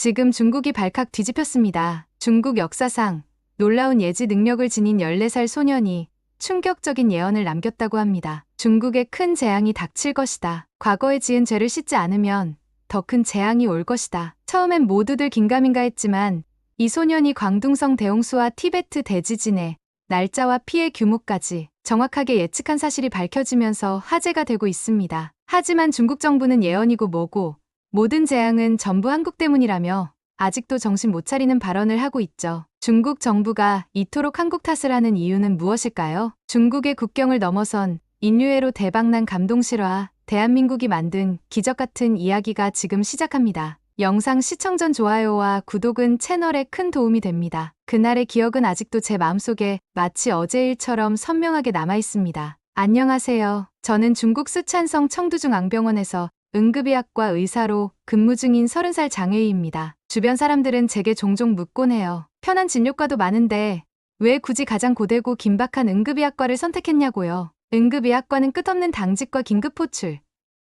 지금 중국이 발칵 뒤집혔습니다. 중국 역사상 놀라운 예지 능력을 지닌 14살 소년이 충격적인 예언을 남겼다고 합니다. 중국에 큰 재앙이 닥칠 것이다. 과거에 지은 죄를 씻지 않으면 더 큰 재앙이 올 것이다. 처음엔 모두들 긴가민가 했지만 이 소년이 광둥성 대홍수와 티베트 대지진의 날짜와 피해 규모까지 정확하게 예측한 사실이 밝혀지면서 화제가 되고 있습니다. 하지만 중국 정부는 예언이고 뭐고 모든 재앙은 전부 한국 때문이라며 아직도 정신 못 차리는 발언을 하고 있죠. 중국 정부가 이토록 한국 탓을 하는 이유는 무엇일까요? 중국의 국경을 넘어선 인류애로 대박난 감동실화, 대한민국이 만든 기적 같은 이야기가 지금 시작합니다. 영상 시청 전 좋아요와 구독은 채널에 큰 도움이 됩니다. 그날의 기억은 아직도 제 마음속에 마치 어제 일처럼 선명하게 남아 있습니다. 안녕하세요. 저는 중국 쓰촨성 청두중앙병원에서 응급의학과 의사로 근무 중인 30살 장혜희입니다. 주변 사람들은 제게 종종 묻곤 해요. 편한 진료과도 많은데 왜 굳이 가장 고되고 긴박한 응급의학과를 선택했냐고요. 응급의학과는 끝없는 당직과 긴급 호출,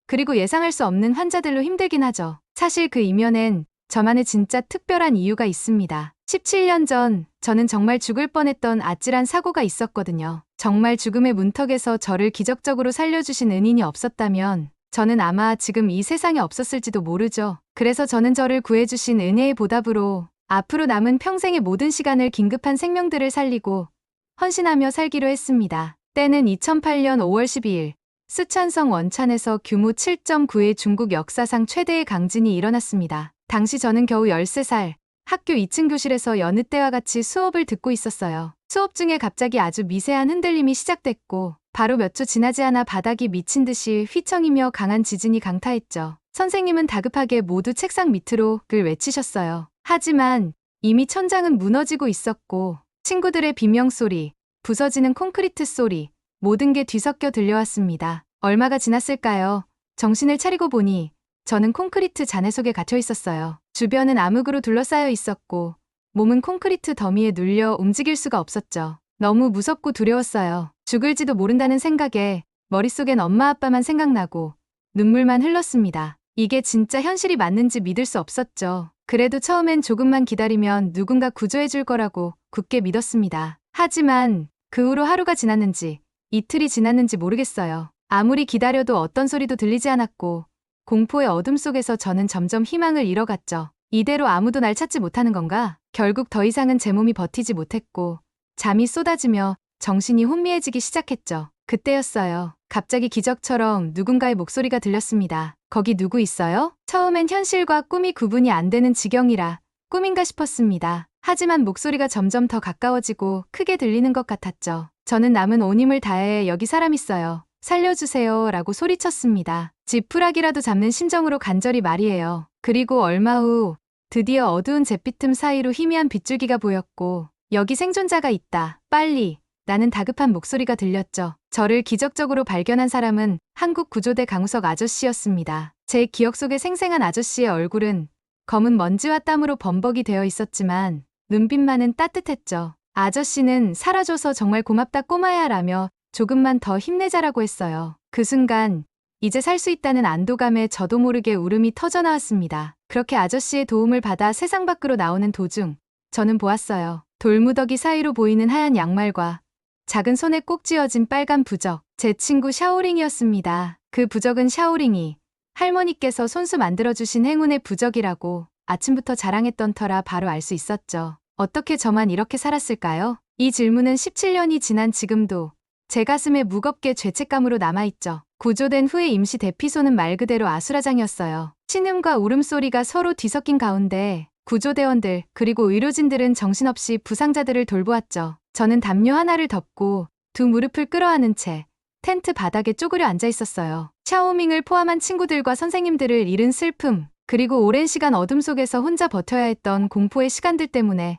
그리고 예상할 수 없는 환자들로 힘들긴 하죠. 사실 그 이면엔 저만의 진짜 특별한 이유가 있습니다. 17년 전 저는 정말 죽을 뻔했던 아찔한 사고가 있었거든요. 정말 죽음의 문턱에서 저를 기적적으로 살려주신 은인이 없었다면 저는 아마 지금 이 세상에 없었을지도 모르죠. 그래서 저는 저를 구해주신 은혜의 보답으로 앞으로 남은 평생의 모든 시간을 긴급한 생명들을 살리고 헌신하며 살기로 했습니다. 때는 2008년 5월 12일 쓰촨성 원찬에서 규모 7.9의 중국 역사상 최대의 강진이 일어났습니다. 당시 저는 겨우 13살, 학교 2층 교실에서 여느 때와 같이 수업을 듣고 있었어요. 수업 중에 갑자기 아주 미세한 흔들림이 시작됐고 바로 몇 초 지나지 않아 바닥이 미친 듯이 휘청이며 강한 지진이 강타했죠. 선생님은 다급하게 모두 책상 밑으로 를 외치셨어요. 하지만 이미 천장은 무너지고 있었고 친구들의 비명소리, 부서지는 콘크리트 소리, 모든 게 뒤섞여 들려왔습니다. 얼마가 지났을까요? 정신을 차리고 보니 저는 콘크리트 잔해 속에 갇혀 있었어요. 주변은 암흑으로 둘러싸여 있었고 몸은 콘크리트 더미에 눌려 움직일 수가 없었죠. 너무 무섭고 두려웠어요. 죽을지도 모른다는 생각에 머릿속엔 엄마 아빠만 생각나고 눈물만 흘렀습니다. 이게 진짜 현실이 맞는지 믿을 수 없었죠. 그래도 처음엔 조금만 기다리면 누군가 구조해 줄 거라고 굳게 믿었습니다. 하지만 그 후로 하루가 지났는지 이틀이 지났는지 모르겠어요. 아무리 기다려도 어떤 소리도 들리지 않았고 공포의 어둠 속에서 저는 점점 희망을 잃어갔죠. 이대로 아무도 날 찾지 못하는 건가? 결국 더 이상은 제 몸이 버티지 못했고 잠이 쏟아지며 정신이 혼미해지기 시작했죠. 그때였어요. 갑자기 기적처럼 누군가의 목소리가 들렸습니다. 거기 누구 있어요? 처음엔 현실과 꿈이 구분이 안 되는 지경이라 꿈인가 싶었습니다. 하지만 목소리가 점점 더 가까워지고 크게 들리는 것 같았죠. 저는 남은 온 힘을 다해 여기 사람 있어요. 살려주세요 라고 소리쳤습니다. 지푸라기라도 잡는 심정으로 간절히 말이에요. 그리고 얼마 후 드디어 어두운 잿빛 틈 사이로 희미한 빗줄기가 보였고 여기 생존자가 있다. 빨리. 나는 다급한 목소리가 들렸죠. 저를 기적적으로 발견한 사람은 한국 구조대 강우석 아저씨였습니다. 제 기억 속의 생생한 아저씨의 얼굴은 검은 먼지와 땀으로 범벅이 되어 있었지만 눈빛만은 따뜻했죠. 아저씨는 살아줘서 정말 고맙다 꼬마야 라며 조금만 더 힘내자라고 했어요. 그 순간 이제 살 수 있다는 안도감에 저도 모르게 울음이 터져나왔습니다. 그렇게 아저씨의 도움을 받아 세상 밖으로 나오는 도중 저는 보았어요. 돌무더기 사이로 보이는 하얀 양말과 작은 손에 꼭 쥐어진 빨간 부적. 제 친구 샤오링이었습니다. 그 부적은 샤오링이 할머니께서 손수 만들어주신 행운의 부적이라고 아침부터 자랑했던 터라 바로 알 수 있었죠. 어떻게 저만 이렇게 살았을까요? 이 질문은 17년이 지난 지금도 제 가슴에 무겁게 죄책감으로 남아있죠. 구조된 후의 임시 대피소는 말 그대로 아수라장이었어요. 신음과 울음소리가 서로 뒤섞인 가운데 구조대원들 그리고 의료진들은 정신없이 부상자들을 돌보았죠. 저는 담요 하나를 덮고 두 무릎을 끌어안은 채 텐트 바닥에 쪼그려 앉아 있었어요. 샤오밍을 포함한 친구들과 선생님들을 잃은 슬픔, 그리고 오랜 시간 어둠 속에서 혼자 버텨야 했던 공포의 시간들 때문에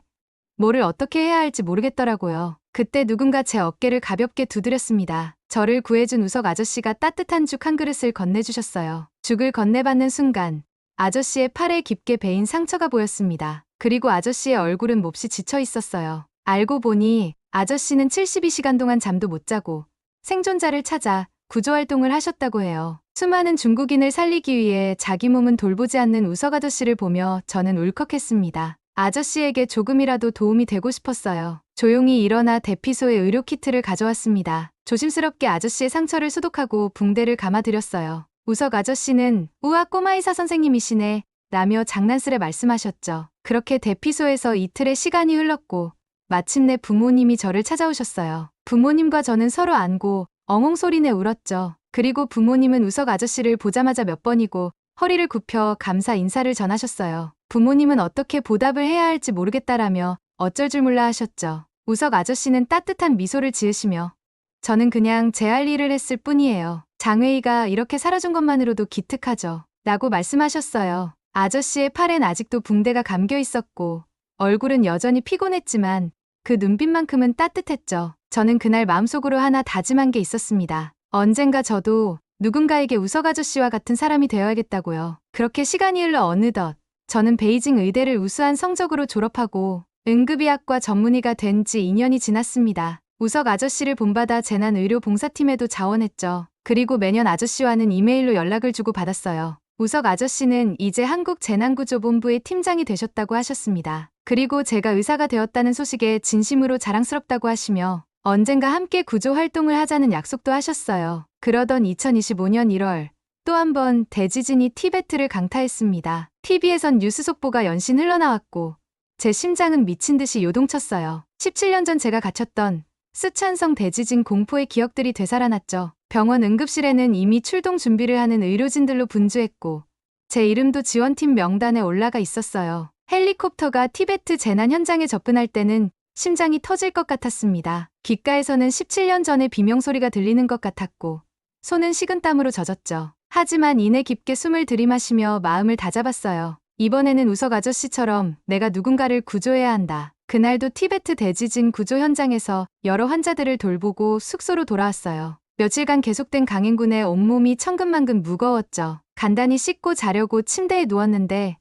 뭐를 어떻게 해야 할지 모르겠더라고요. 그때 누군가 제 어깨를 가볍게 두드렸습니다. 저를 구해준 우석 아저씨가 따뜻한 죽 한 그릇을 건네주셨어요. 죽을 건네받는 순간 아저씨의 팔에 깊게 베인 상처가 보였습니다. 그리고 아저씨의 얼굴은 몹시 지쳐 있었어요. 알고 보니 아저씨는 72시간 동안 잠도 못 자고 생존자를 찾아 구조활동을 하셨다고 해요. 수많은 중국인을 살리기 위해 자기 몸은 돌보지 않는 우석 아저씨를 보며 저는 울컥했습니다. 아저씨에게 조금이라도 도움이 되고 싶었어요. 조용히 일어나 대피소에 의료키트를 가져왔습니다. 조심스럽게 아저씨의 상처를 소독하고 붕대를 감아드렸어요. 우석 아저씨는 우와 꼬마 의사 선생님이시네 라며 장난스레 말씀하셨죠. 그렇게 대피소에서 이틀의 시간이 흘렀고 마침내 부모님이 저를 찾아오셨어요. 부모님과 저는 서로 안고 엉엉소리내 울었죠. 그리고 부모님은 우석 아저씨를 보자마자 몇 번이고 허리를 굽혀 감사 인사를 전하셨어요. 부모님은 어떻게 보답을 해야 할지 모르겠다라며 어쩔 줄 몰라 하셨죠. 우석 아저씨는 따뜻한 미소를 지으시며 저는 그냥 제 할 일을 했을 뿐이에요. 장웨이가 이렇게 살아준 것만으로도 기특하죠. 라고 말씀하셨어요. 아저씨의 팔엔 아직도 붕대가 감겨 있었고 얼굴은 여전히 피곤했지만 그 눈빛만큼은 따뜻했죠. 저는 그날 마음속으로 하나 다짐한 게 있었습니다. 언젠가 저도 누군가에게 우석 아저씨와 같은 사람이 되어야겠다고요. 그렇게 시간이 흘러 어느덧 저는 베이징 의대를 우수한 성적으로 졸업하고 응급의학과 전문의가 된 지 2년이 지났습니다. 우석 아저씨를 본받아 재난의료봉사팀에도 자원했죠. 그리고 매년 아저씨와는 이메일로 연락을 주고 받았어요. 우석 아저씨는 이제 한국재난구조본부의 팀장이 되셨다고 하셨습니다. 그리고 제가 의사가 되었다는 소식에 진심으로 자랑스럽다고 하시며 언젠가 함께 구조 활동을 하자는 약속도 하셨어요. 그러던 2025년 1월 또 한 번 대지진이 티베트를 강타했습니다. TV에선 뉴스 속보가 연신 흘러나왔고 제 심장은 미친 듯이 요동쳤어요. 17년 전 제가 갇혔던 쓰촨성 대지진 공포의 기억들이 되살아났죠. 병원 응급실에는 이미 출동 준비를 하는 의료진들로 분주했고 제 이름도 지원팀 명단에 올라가 있었어요. 헬리콥터가 티베트 재난 현장에 접근할 때는 심장이 터질 것 같았습니다. 귓가에서는 17년 전의 비명소리가 들리는 것 같았고 손은 식은땀으로 젖었죠. 하지만 이내 깊게 숨을 들이마시며 마음을 다잡았어요. 이번에는 우석 아저씨처럼 내가 누군가를 구조해야 한다. 그날도 티베트 대지진 구조 현장에서 여러 환자들을 돌보고 숙소로 돌아왔어요. 며칠간 계속된 강행군에 온몸이 천근만근 무거웠죠. 간단히 씻고 자려고 침대에 누웠는데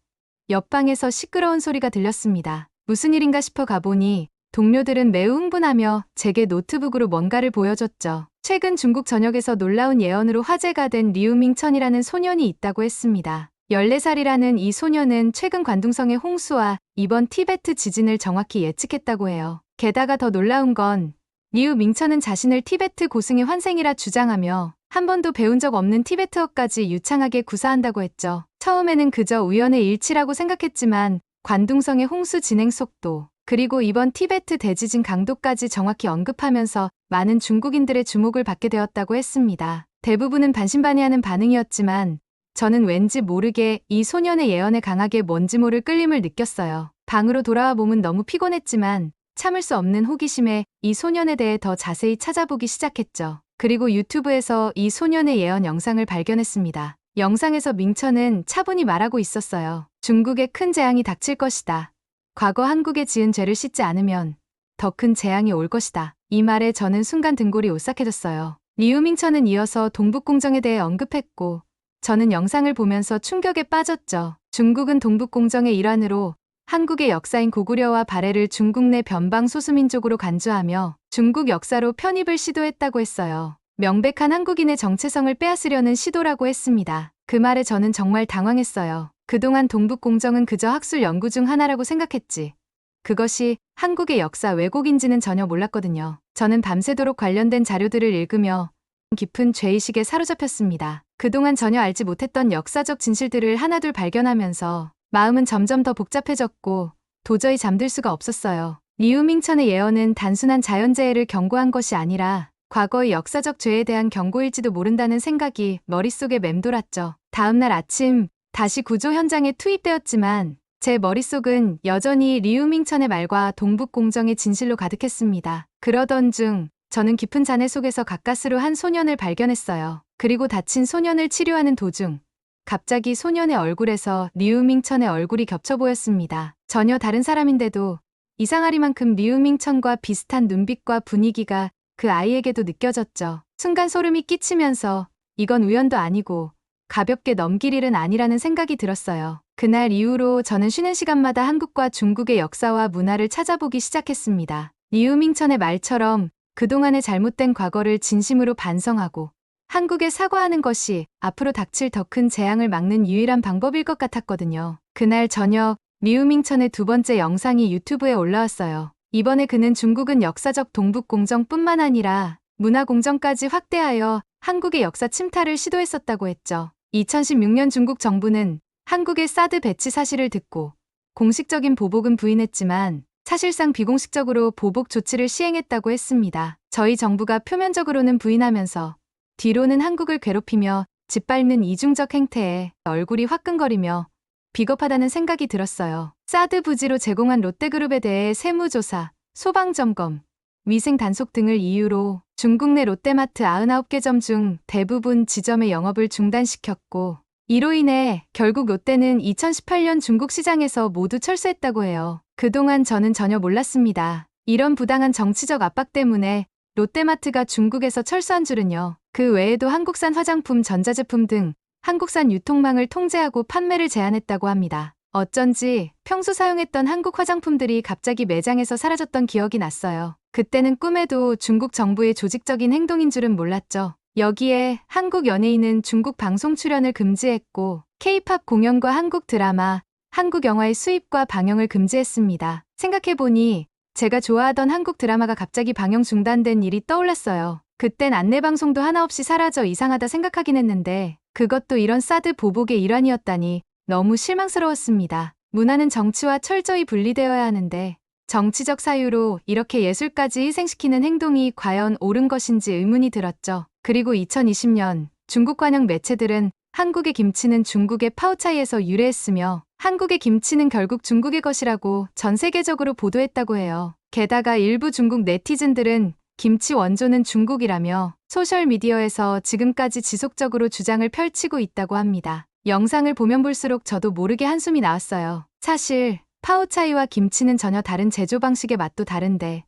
옆방에서 시끄러운 소리가 들렸습니다. 무슨 일인가 싶어 가보니 동료들은 매우 흥분하며 제게 노트북으로 뭔가를 보여줬죠. 최근 중국 전역에서 놀라운 예언으로 화제가 된 리우밍천이라는 소년이 있다고 했습니다. 14살이라는 이 소년은 최근 관둥성의 홍수와 이번 티베트 지진을 정확히 예측했다고 해요. 게다가 더 놀라운 건 리우 밍천은 자신을 티베트 고승의 환생이라 주장하며 한 번도 배운 적 없는 티베트어까지 유창하게 구사한다고 했죠. 처음에는 그저 우연의 일치라고 생각했지만 관둥성의 홍수 진행 속도 그리고 이번 티베트 대지진 강도까지 정확히 언급하면서 많은 중국인들의 주목을 받게 되었다고 했습니다. 대부분은 반신반의하는 반응이었지만 저는 왠지 모르게 이 소년의 예언에 강하게 뭔지 모를 끌림을 느꼈어요. 방으로 돌아와 몸은 너무 피곤했지만 참을 수 없는 호기심에 이 소년에 대해 더 자세히 찾아보기 시작했죠. 그리고 유튜브에서 이 소년의 예언 영상을 발견했습니다. 영상에서 밍천은 차분히 말하고 있었어요. 중국에 큰 재앙이 닥칠 것이다. 과거 한국에 지은 죄를 씻지 않으면 더 큰 재앙이 올 것이다. 이 말에 저는 순간 등골이 오싹해졌어요. 리우밍천은 이어서 동북공정에 대해 언급했고 저는 영상을 보면서 충격에 빠졌죠. 중국은 동북공정의 일환으로 한국의 역사인 고구려와 발해를 중국 내 변방 소수민족으로 간주하며 중국 역사로 편입을 시도했다고 했어요. 명백한 한국인의 정체성을 빼앗으려는 시도라고 했습니다. 그 말에 저는 정말 당황했어요. 그동안 동북공정은 그저 학술 연구 중 하나라고 생각했지. 그것이 한국의 역사 왜곡인지는 전혀 몰랐거든요. 저는 밤새도록 관련된 자료들을 읽으며 깊은 죄의식에 사로잡혔습니다. 그동안 전혀 알지 못했던 역사적 진실들을 하나둘 발견하면서 마음은 점점 더 복잡해졌고 도저히 잠들 수가 없었어요. 리우밍천의 예언은 단순한 자연재해를 경고한 것이 아니라 과거의 역사적 죄에 대한 경고일지도 모른다는 생각이 머릿속에 맴돌았죠. 다음날 아침 다시 구조 현장에 투입되었지만 제 머릿속은 여전히 리우밍천의 말과 동북공정의 진실로 가득했습니다. 그러던 중 저는 깊은 잔해 속에서 가까스로 한 소년을 발견했어요. 그리고 다친 소년을 치료하는 도중 갑자기 소년의 얼굴에서 리우밍천의 얼굴이 겹쳐 보였습니다. 전혀 다른 사람인데도 이상하리만큼 리우밍천과 비슷한 눈빛과 분위기가 그 아이에게도 느껴졌죠. 순간 소름이 끼치면서 이건 우연도 아니고 가볍게 넘길 일은 아니라는 생각이 들었어요. 그날 이후로 저는 쉬는 시간마다 한국과 중국의 역사와 문화를 찾아보기 시작했습니다. 리우밍천의 말처럼 그동안의 잘못된 과거를 진심으로 반성하고 한국에 사과하는 것이 앞으로 닥칠 더 큰 재앙을 막는 유일한 방법일 것 같았거든요. 그날 저녁 리우밍천의 두 번째 영상이 유튜브에 올라왔어요. 이번에 그는 중국은 역사적 동북공정뿐만 아니라 문화공정까지 확대하여 한국의 역사 침탈을 시도했었다고 했죠. 2016년 중국 정부는 한국의 사드 배치 사실을 듣고 공식적인 보복은 부인했지만 사실상 비공식적으로 보복 조치를 시행했다고 했습니다. 저희 정부가 표면적으로는 부인하면서 뒤로는 한국을 괴롭히며 짓밟는 이중적 행태에 얼굴이 화끈거리며 비겁하다는 생각이 들었어요. 사드 부지로 제공한 롯데그룹에 대해 세무조사, 소방점검, 위생 단속 등을 이유로 중국 내 롯데마트 99개 점 중 대부분 지점의 영업을 중단시켰고 이로 인해 결국 롯데는 2018년 중국 시장에서 모두 철수했다고 해요. 그동안 저는 전혀 몰랐습니다. 이런 부당한 정치적 압박 때문에 롯데마트가 중국에서 철수한 줄은요. 그 외에도 한국산 화장품, 전자제품 등 한국산 유통망을 통제하고 판매를 제한했다고 합니다. 어쩐지 평소 사용했던 한국 화장품들이 갑자기 매장에서 사라졌던 기억이 났어요. 그때는 꿈에도 중국 정부의 조직적인 행동인 줄은 몰랐죠. 여기에 한국 연예인은 중국 방송 출연을 금지했고 K-팝 공연과 한국 드라마, 한국 영화의 수입과 방영을 금지했습니다. 생각해보니 제가 좋아하던 한국 드라마가 갑자기 방영 중단된 일이 떠올랐어요. 그땐 안내방송도 하나 없이 사라져 이상하다 생각하긴 했는데 그것도 이런 사드 보복의 일환이었다니 너무 실망스러웠습니다. 문화는 정치와 철저히 분리되어야 하는데 정치적 사유로 이렇게 예술까지 희생시키는 행동이 과연 옳은 것인지 의문이 들었죠. 그리고 2020년 중국 관영 매체들은 한국의 김치는 중국의 파오차이에서 유래했으며 한국의 김치는 결국 중국의 것이라고 전 세계적으로 보도했다고 해요. 게다가 일부 중국 네티즌들은 김치 원조는 중국이라며 소셜미디어에서 지금까지 지속적으로 주장을 펼치고 있다고 합니다. 영상을 보면 볼수록 저도 모르게 한숨이 나왔어요. 사실 파오차이와 김치는 전혀 다른 제조 방식의 맛도 다른데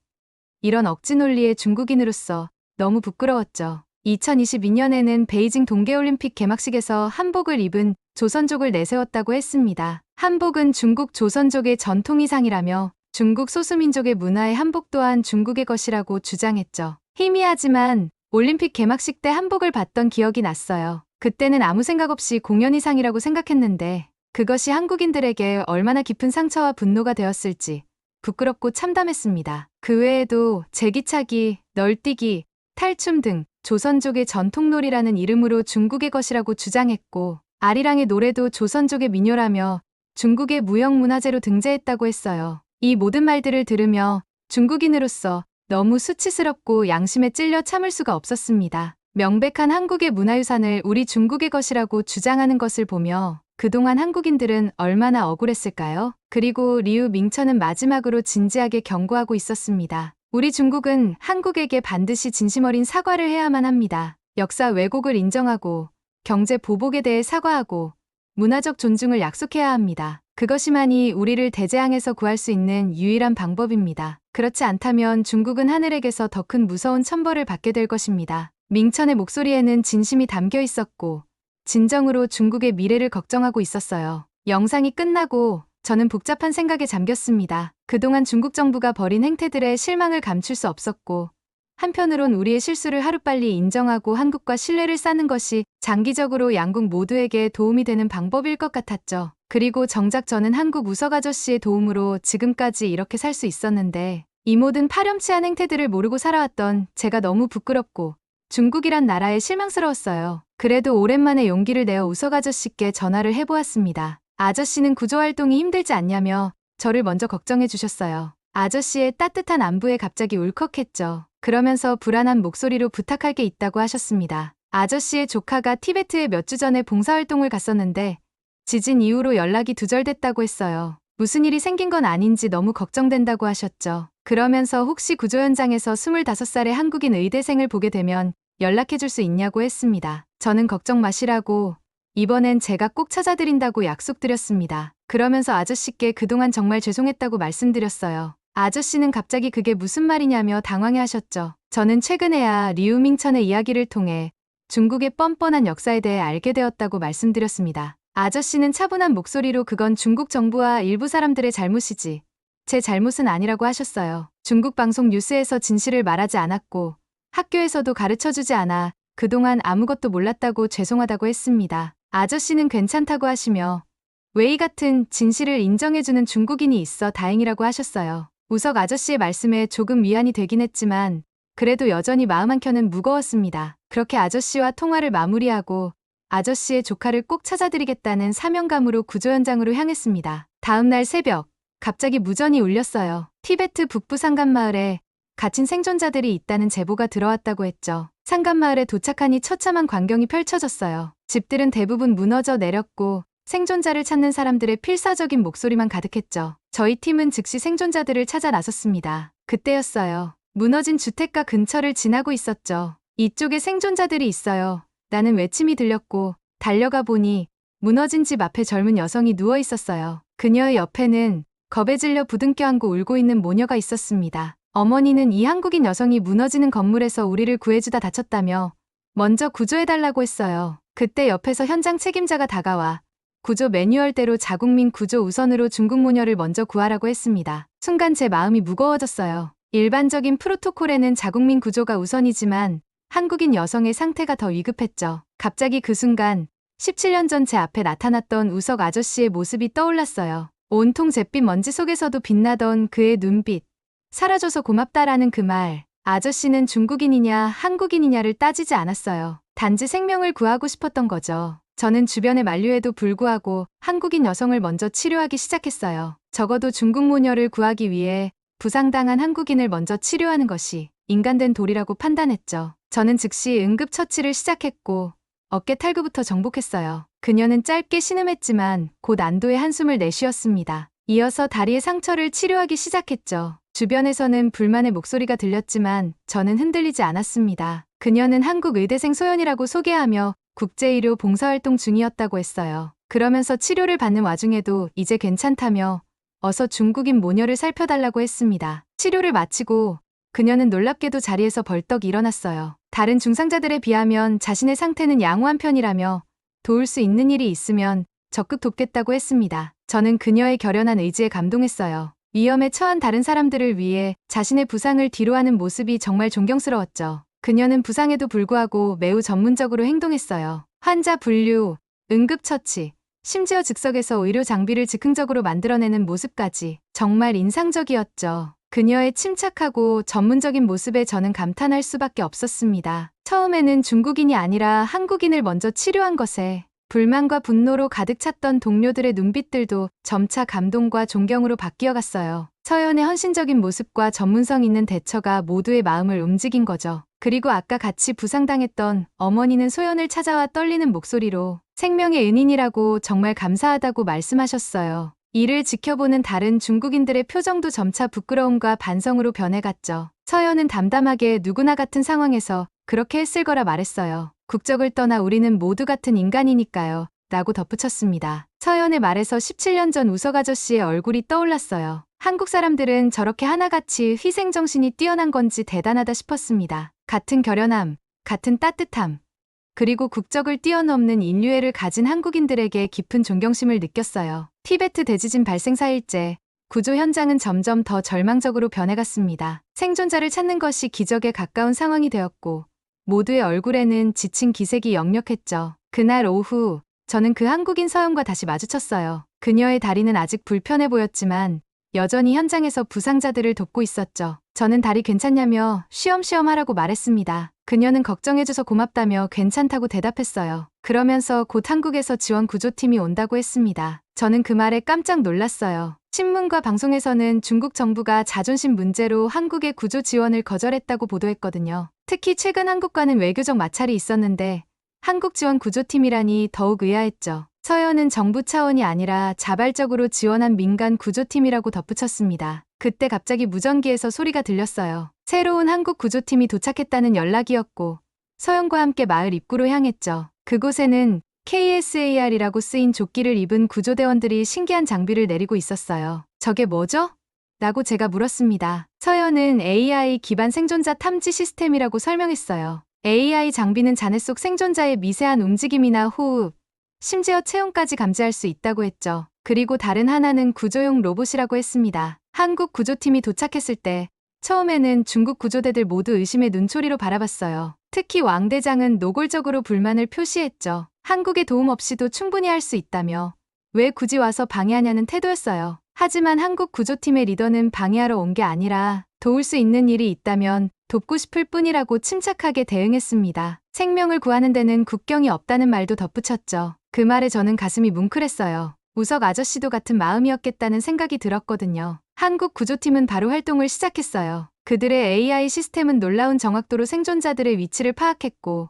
이런 억지 논리의 중국인으로서 너무 부끄러웠죠. 2022년에는 베이징 동계올림픽 개막식에서 한복을 입은 조선족을 내세웠다고 했습니다. 한복은 중국 조선족의 전통의상이라며 중국 소수민족의 문화의 한복 또한 중국의 것이라고 주장했죠. 희미하지만 올림픽 개막식 때 한복을 봤던 기억이 났어요. 그때는 아무 생각 없이 공연의상이라고 생각했는데 그것이 한국인들에게 얼마나 깊은 상처와 분노가 되었을지 부끄럽고 참담했습니다. 그 외에도 제기차기, 널뛰기, 탈춤 등 조선족의 전통놀이라는 이름으로 중국의 것이라고 주장했고 아리랑의 노래도 조선족의 민요라며 중국의 무형문화재로 등재했다고 했어요. 이 모든 말들을 들으며 중국인으로서 너무 수치스럽고 양심에 찔려 참을 수가 없었습니다. 명백한 한국의 문화유산을 우리 중국의 것이라고 주장하는 것을 보며 그동안 한국인들은 얼마나 억울했을까요? 그리고 리우 밍천은 마지막으로 진지하게 경고하고 있었습니다. 우리 중국은 한국에게 반드시 진심 어린 사과를 해야만 합니다. 역사 왜곡을 인정하고 경제 보복에 대해 사과하고 문화적 존중을 약속해야 합니다. 그것이만이 우리를 대재앙에서 구할 수 있는 유일한 방법입니다. 그렇지 않다면 중국은 하늘에게서 더 큰 무서운 천벌을 받게 될 것입니다. 밍천의 목소리에는 진심이 담겨 있었고 진정으로 중국의 미래를 걱정하고 있었어요. 영상이 끝나고 저는 복잡한 생각에 잠겼습니다. 그동안 중국 정부가 벌인 행태들의 실망을 감출 수 없었고 한편으론 우리의 실수를 하루빨리 인정하고 한국과 신뢰를 쌓는 것이 장기적으로 양국 모두에게 도움이 되는 방법일 것 같았죠. 그리고 정작 저는 한국 우석 아저씨의 도움으로 지금까지 이렇게 살 수 있었는데 이 모든 파렴치한 행태들을 모르고 살아왔던 제가 너무 부끄럽고 중국이란 나라에 실망스러웠어요. 그래도 오랜만에 용기를 내어 우석 아저씨께 전화를 해보았습니다. 아저씨는 구조활동이 힘들지 않냐며 저를 먼저 걱정해 주셨어요. 아저씨의 따뜻한 안부에 갑자기 울컥했죠. 그러면서 불안한 목소리로 부탁할 게 있다고 하셨습니다. 아저씨의 조카가 티베트에 몇 주 전에 봉사활동을 갔었는데 지진 이후로 연락이 두절됐다고 했어요. 무슨 일이 생긴 건 아닌지 너무 걱정된다고 하셨죠. 그러면서 혹시 구조 현장에서 25살의 한국인 의대생을 보게 되면 연락해 줄 수 있냐고 했습니다. 저는 걱정 마시라고 이번엔 제가 꼭 찾아드린다고 약속드렸습니다. 그러면서 아저씨께 그동안 정말 죄송했다고 말씀드렸어요. 아저씨는 갑자기 그게 무슨 말이냐며 당황해 하셨죠. 저는 최근에야 리우밍천의 이야기를 통해 중국의 뻔뻔한 역사에 대해 알게 되었다고 말씀드렸습니다. 아저씨는 차분한 목소리로 그건 중국 정부와 일부 사람들의 잘못이지 제 잘못은 아니라고 하셨어요. 중국 방송 뉴스에서 진실을 말하지 않았고 학교에서도 가르쳐주지 않아 그동안 아무것도 몰랐다고 죄송하다고 했습니다. 아저씨는 괜찮다고 하시며 웨이 같은 진실을 인정해주는 중국인이 있어 다행이라고 하셨어요. 우석 아저씨의 말씀에 조금 위안이 되긴 했지만 그래도 여전히 마음 한켠은 무거웠습니다. 그렇게 아저씨와 통화를 마무리하고 아저씨의 조카를 꼭 찾아드리겠다는 사명감으로 구조 현장으로 향했습니다. 다음 날 새벽, 갑자기 무전이 울렸어요. 티베트 북부 산간마을에 갇힌 생존자들이 있다는 제보가 들어왔다고 했죠. 산간마을에 도착하니 처참한 광경이 펼쳐졌어요. 집들은 대부분 무너져 내렸고 생존자를 찾는 사람들의 필사적인 목소리만 가득했죠. 저희 팀은 즉시 생존자들을 찾아 나섰습니다. 그때였어요. 무너진 주택가 근처를 지나고 있었죠. 이쪽에 생존자들이 있어요. 라는 외침이 들렸고 달려가 보니 무너진 집 앞에 젊은 여성이 누워 있었어요. 그녀의 옆에는 겁에 질려 부둥켜 안고 울고 있는 모녀가 있었습니다. 어머니는 이 한국인 여성이 무너지는 건물에서 우리를 구해주다 다쳤다며 먼저 구조해달라고 했어요. 그때 옆에서 현장 책임자가 다가와 구조 매뉴얼대로 자국민 구조 우선으로 중국 모녀를 먼저 구하라고 했습니다. 순간 제 마음이 무거워졌어요. 일반적인 프로토콜에는 자국민 구조가 우선이지만 한국인 여성의 상태가 더 위급했죠. 갑자기 그 순간 17년 전 제 앞에 나타났던 우석 아저씨의 모습이 떠올랐어요. 온통 잿빛 먼지 속에서도 빛나던 그의 눈빛. 사라져서 고맙다라는 그 말. 아저씨는 중국인이냐 한국인이냐를 따지지 않았어요. 단지 생명을 구하고 싶었던 거죠. 저는 주변의 만류에도 불구하고 한국인 여성을 먼저 치료하기 시작했어요. 적어도 중국 모녀를 구하기 위해 부상당한 한국인을 먼저 치료하는 것이 인간된 도리라고 판단했죠. 저는 즉시 응급처치를 시작했고 어깨 탈구부터 정복했어요. 그녀는 짧게 신음했지만 곧 안도의 한숨을 내쉬었습니다. 이어서 다리의 상처를 치료하기 시작했죠. 주변에서는 불만의 목소리가 들렸지만 저는 흔들리지 않았습니다. 그녀는 한국 의대생 소연이라고 소개하며 국제의료 봉사활동 중이었다고 했어요. 그러면서 치료를 받는 와중에도 이제 괜찮다며 어서 중국인 모녀를 살펴달라고 했습니다. 치료를 마치고 그녀는 놀랍게도 자리에서 벌떡 일어났어요. 다른 중상자들에 비하면 자신의 상태는 양호한 편이라며 도울 수 있는 일이 있으면 적극 돕겠다고 했습니다. 저는 그녀의 결연한 의지에 감동했어요. 위험에 처한 다른 사람들을 위해 자신의 부상을 뒤로하는 모습이 정말 존경스러웠죠. 그녀는 부상에도 불구하고 매우 전문적으로 행동했어요. 환자 분류, 응급처치, 심지어 즉석에서 의료 장비를 즉흥적으로 만들어내는 모습까지 정말 인상적이었죠. 그녀의 침착하고 전문적인 모습에 저는 감탄할 수밖에 없었습니다. 처음에는 중국인이 아니라 한국인을 먼저 치료한 것에 불만과 분노로 가득 찼던 동료들의 눈빛들도 점차 감동과 존경으로 바뀌어갔어요. 서연의 헌신적인 모습과 전문성 있는 대처가 모두의 마음을 움직인 거죠. 그리고 아까 같이 부상당했던 어머니는 소연을 찾아와 떨리는 목소리로 생명의 은인이라고 정말 감사하다고 말씀하셨어요. 이를 지켜보는 다른 중국인들의 표정도 점차 부끄러움과 반성으로 변해갔죠. 서연은 담담하게 누구나 같은 상황에서 그렇게 했을 거라 말했어요. 국적을 떠나 우리는 모두 같은 인간이니까요. 라고 덧붙였습니다. 서연의 말에서 17년 전 우석 아저씨의 얼굴이 떠올랐어요. 한국 사람들은 저렇게 하나같이 희생정신이 뛰어난 건지 대단하다 싶었습니다. 같은 결연함, 같은 따뜻함, 그리고 국적을 뛰어넘는 인류애를 가진 한국인들에게 깊은 존경심을 느꼈어요. 티베트 대지진 발생 4일째, 구조 현장은 점점 더 절망적으로 변해갔습니다. 생존자를 찾는 것이 기적에 가까운 상황이 되었고 모두의 얼굴에는 지친 기색이 역력했죠. 그날 오후 저는 그 한국인 서연과 다시 마주쳤어요. 그녀의 다리는 아직 불편해 보였지만 여전히 현장에서 부상자들을 돕고 있었죠. 저는 다리 괜찮냐며 쉬엄쉬엄 하라고 말했습니다. 그녀는 걱정해줘서 고맙다며 괜찮다고 대답했어요. 그러면서 곧 한국에서 지원 구조팀이 온다고 했습니다. 저는 그 말에 깜짝 놀랐어요. 신문과 방송에서는 중국 정부가 자존심 문제로 한국의 구조 지원을 거절했다고 보도했거든요. 특히 최근 한국과는 외교적 마찰이 있었는데 한국 지원 구조팀이라니 더욱 의아했죠. 서연은 정부 차원이 아니라 자발적으로 지원한 민간 구조팀이라고 덧붙였습니다. 그때 갑자기 무전기에서 소리가 들렸어요. 새로운 한국 구조팀이 도착했다는 연락이었고 서연과 함께 마을 입구로 향했죠. 그곳에는 KSAR이라고 쓰인 조끼를 입은 구조대원들이 신기한 장비를 내리고 있었어요. 저게 뭐죠? 라고 제가 물었습니다. 서연은 AI 기반 생존자 탐지 시스템이라고 설명했어요. AI 장비는 잔해 속 생존자의 미세한 움직임이나 호흡, 심지어 체온까지 감지할 수 있다고 했죠. 그리고 다른 하나는 구조용 로봇이라고 했습니다. 한국 구조팀이 도착했을 때 처음에는 중국 구조대들 모두 의심의 눈초리로 바라봤어요. 특히 왕 대장은 노골적으로 불만을 표시했죠. 한국의 도움 없이도 충분히 할 수 있다며 왜 굳이 와서 방해하냐는 태도였어요. 하지만 한국 구조팀의 리더는 방해하러 온 게 아니라 도울 수 있는 일이 있다면 돕고 싶을 뿐이라고 침착하게 대응했습니다. 생명을 구하는 데는 국경이 없다는 말도 덧붙였죠. 그 말에 저는 가슴이 뭉클했어요. 우석 아저씨도 같은 마음이었겠다는 생각이 들었거든요. 한국 구조팀은 바로 활동을 시작했어요. 그들의 AI 시스템은 놀라운 정확도로 생존자들의 위치를 파악했고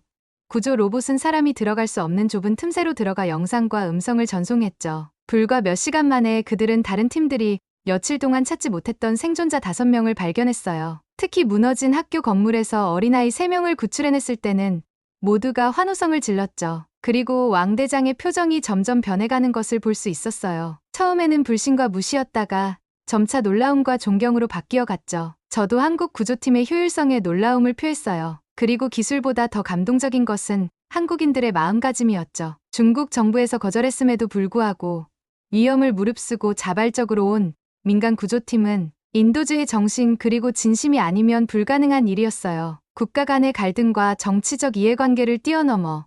구조 로봇은 사람이 들어갈 수 없는 좁은 틈새로 들어가 영상과 음성을 전송했죠. 불과 몇 시간 만에 그들은 다른 팀들이 며칠 동안 찾지 못했던 생존자 5명을 발견했어요. 특히 무너진 학교 건물에서 어린아이 3명을 구출해냈을 때는 모두가 환호성을 질렀죠. 그리고 왕 대장의 표정이 점점 변해가는 것을 볼 수 있었어요. 처음에는 불신과 무시였다가 점차 놀라움과 존경으로 바뀌어 갔죠. 저도 한국 구조팀의 효율성에 놀라움을 표했어요. 그리고 기술보다 더 감동적인 것은 한국인들의 마음가짐이었죠. 중국 정부에서 거절했음에도 불구하고 위험을 무릅쓰고 자발적으로 온 민간 구조팀은 인도주의 정신 그리고 진심이 아니면 불가능한 일이었어요. 국가 간의 갈등과 정치적 이해관계를 뛰어넘어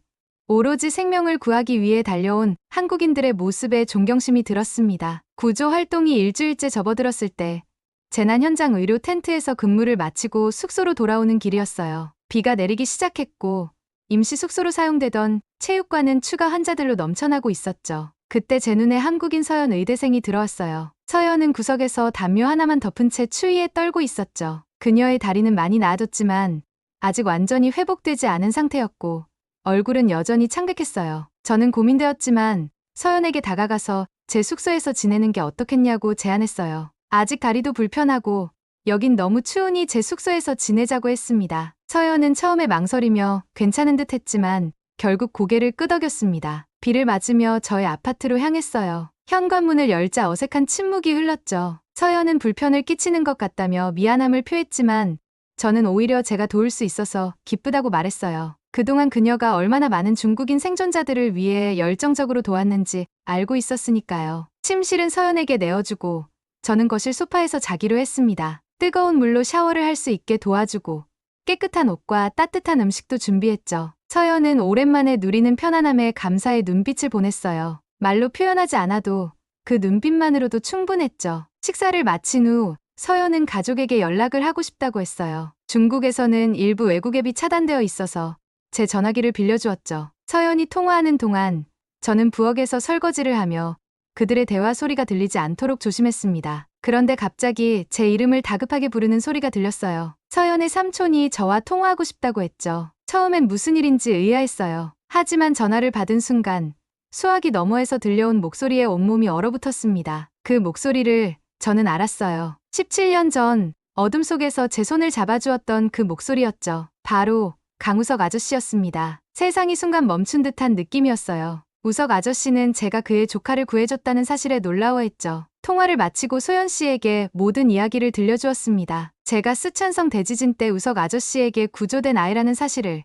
오로지 생명을 구하기 위해 달려온 한국인들의 모습에 존경심이 들었습니다. 구조 활동이 일주일째 접어들었을 때 재난 현장 의료 텐트에서 근무를 마치고 숙소로 돌아오는 길이었어요. 비가 내리기 시작했고 임시 숙소로 사용되던 체육관은 추가 환자들로 넘쳐나고 있었죠. 그때 제 눈에 한국인 서연 의대생이 들어왔어요. 서연은 구석에서 담요 하나만 덮은 채 추위에 떨고 있었죠. 그녀의 다리는 많이 나아졌지만 아직 완전히 회복되지 않은 상태였고 얼굴은 여전히 창백했어요. 저는 고민되었지만 서연에게 다가가서 제 숙소에서 지내는 게 어떻겠냐고 제안했어요. 아직 다리도 불편하고 여긴 너무 추우니 제 숙소에서 지내자고 했습니다. 서연은 처음에 망설이며 괜찮은 듯 했지만 결국 고개를 끄덕였습니다. 비를 맞으며 저의 아파트로 향했어요. 현관문을 열자 어색한 침묵이 흘렀죠. 서연은 불편을 끼치는 것 같다며 미안함을 표했지만 저는 오히려 제가 도울 수 있어서 기쁘다고 말했어요. 그동안 그녀가 얼마나 많은 중국인 생존자들을 위해 열정적으로 도왔는지 알고 있었으니까요. 침실은 서연에게 내어주고 저는 거실 소파에서 자기로 했습니다. 뜨거운 물로 샤워를 할 수 있게 도와주고 깨끗한 옷과 따뜻한 음식도 준비했죠. 서연은 오랜만에 누리는 편안함에 감사의 눈빛을 보냈어요. 말로 표현하지 않아도 그 눈빛만으로도 충분했죠. 식사를 마친 후 서연은 가족에게 연락을 하고 싶다고 했어요. 중국에서는 일부 외국 앱이 차단되어 있어서 제 전화기를 빌려주었죠. 서연이 통화하는 동안 저는 부엌에서 설거지를 하며 그들의 대화 소리가 들리지 않도록 조심했습니다. 그런데 갑자기 제 이름을 다급하게 부르는 소리가 들렸어요. 서연의 삼촌이 저와 통화하고 싶다고 했죠. 처음엔 무슨 일인지 의아했어요. 하지만 전화를 받은 순간 수화기 너머에서 들려온 목소리에 온몸이 얼어붙었습니다. 그 목소리를 저는 알았어요. 17년 전 어둠 속에서 제 손을 잡아주었던 그 목소리였죠. 바로 강우석 아저씨였습니다. 세상이 순간 멈춘 듯한 느낌이었어요. 우석 아저씨는 제가 그의 조카를 구해줬다는 사실에 놀라워했죠. 통화를 마치고 소연 씨에게 모든 이야기를 들려주었습니다. 제가 쓰촨성 대지진 때 우석 아저씨에게 구조된 아이라는 사실을,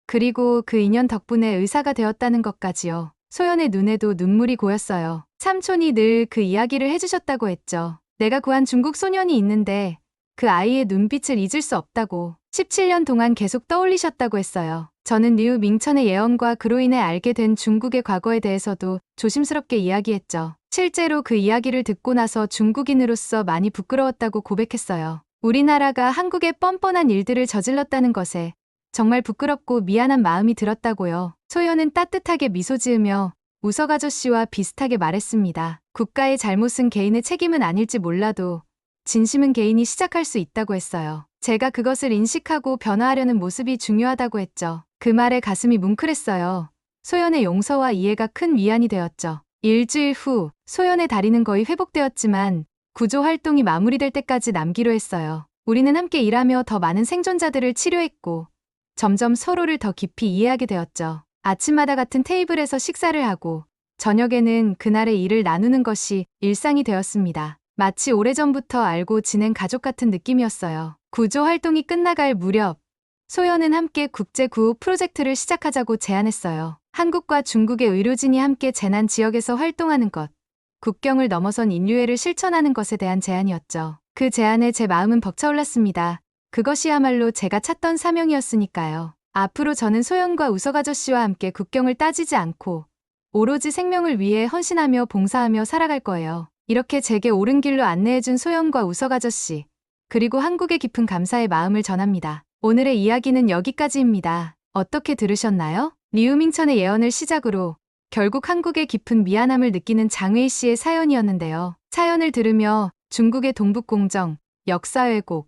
그리고 그 인연 덕분에 의사가 되었다는 것까지요. 소연의 눈에도 눈물이 고였어요. 삼촌이 늘 그 이야기를 해주셨다고 했죠. 내가 구한 중국 소년이 있는데 그 아이의 눈빛을 잊을 수 없다고. 17년 동안 계속 떠올리셨다고 했어요. 저는 류 밍천의 예언과 그로 인해 알게 된 중국의 과거에 대해서도 조심스럽게 이야기했죠. 실제로 그 이야기를 듣고 나서 중국인으로서 많이 부끄러웠다고 고백했어요. 우리나라가 한국의 뻔뻔한 일들을 저질렀다는 것에 정말 부끄럽고 미안한 마음이 들었다고요. 소연은 따뜻하게 미소 지으며 우석 아저씨와 비슷하게 말했습니다. 국가의 잘못은 개인의 책임은 아닐지 몰라도 진심은 개인이 시작할 수 있다고 했어요. 제가 그것을 인식하고 변화하려는 모습이 중요하다고 했죠. 그 말에 가슴이 뭉클했어요. 소연의 용서와 이해가 큰 위안이 되었죠. 일주일 후 소연의 다리는 거의 회복되었지만 구조 활동이 마무리될 때까지 남기로 했어요. 우리는 함께 일하며 더 많은 생존자들을 치료했고 점점 서로를 더 깊이 이해하게 되었죠. 아침마다 같은 테이블에서 식사를 하고 저녁에는 그날의 일을 나누는 것이 일상이 되었습니다. 마치 오래전부터 알고 지낸 가족 같은 느낌이었어요. 구조 활동이 끝나갈 무렵 소연은 함께 국제 구호 프로젝트를 시작하자고 제안했어요. 한국과 중국의 의료진이 함께 재난 지역에서 활동하는 것, 국경을 넘어선 인류애를 실천하는 것에 대한 제안이었죠. 그 제안에 제 마음은 벅차올랐습니다. 그것이야말로 제가 찾던 사명이었으니까요. 앞으로 저는 소연과 우석 아저씨와 함께 국경을 따지지 않고 오로지 생명을 위해 헌신하며 봉사하며 살아갈 거예요. 이렇게 제게 옳은 길로 안내해준 소연과 우석 아저씨, 그리고 한국의 깊은 감사의 마음을 전합니다. 오늘의 이야기는 여기까지입니다. 어떻게 들으셨나요? 리우밍천의 예언을 시작으로 결국 한국의 깊은 미안함을 느끼는 장웨이 씨의 사연이었는데요. 사연을 들으며 중국의 동북공정, 역사 왜곡,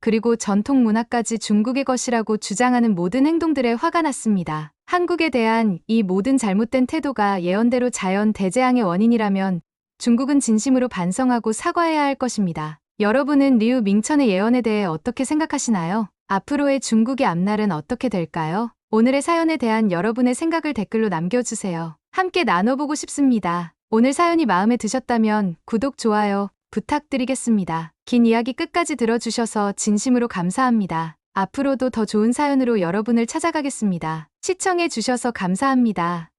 그리고 전통 문화까지 중국의 것이라고 주장하는 모든 행동들에 화가 났습니다. 한국에 대한 이 모든 잘못된 태도가 예언대로 자연 대재앙의 원인이라면 중국은 진심으로 반성하고 사과해야 할 것입니다. 여러분은 리우 밍천의 예언에 대해 어떻게 생각하시나요? 앞으로의 중국의 앞날은 어떻게 될까요? 오늘의 사연에 대한 여러분의 생각을 댓글로 남겨주세요. 함께 나눠보고 싶습니다. 오늘 사연이 마음에 드셨다면 구독, 좋아요 부탁드리겠습니다. 긴 이야기 끝까지 들어주셔서 진심으로 감사합니다. 앞으로도 더 좋은 사연으로 여러분을 찾아가겠습니다. 시청해주셔서 감사합니다.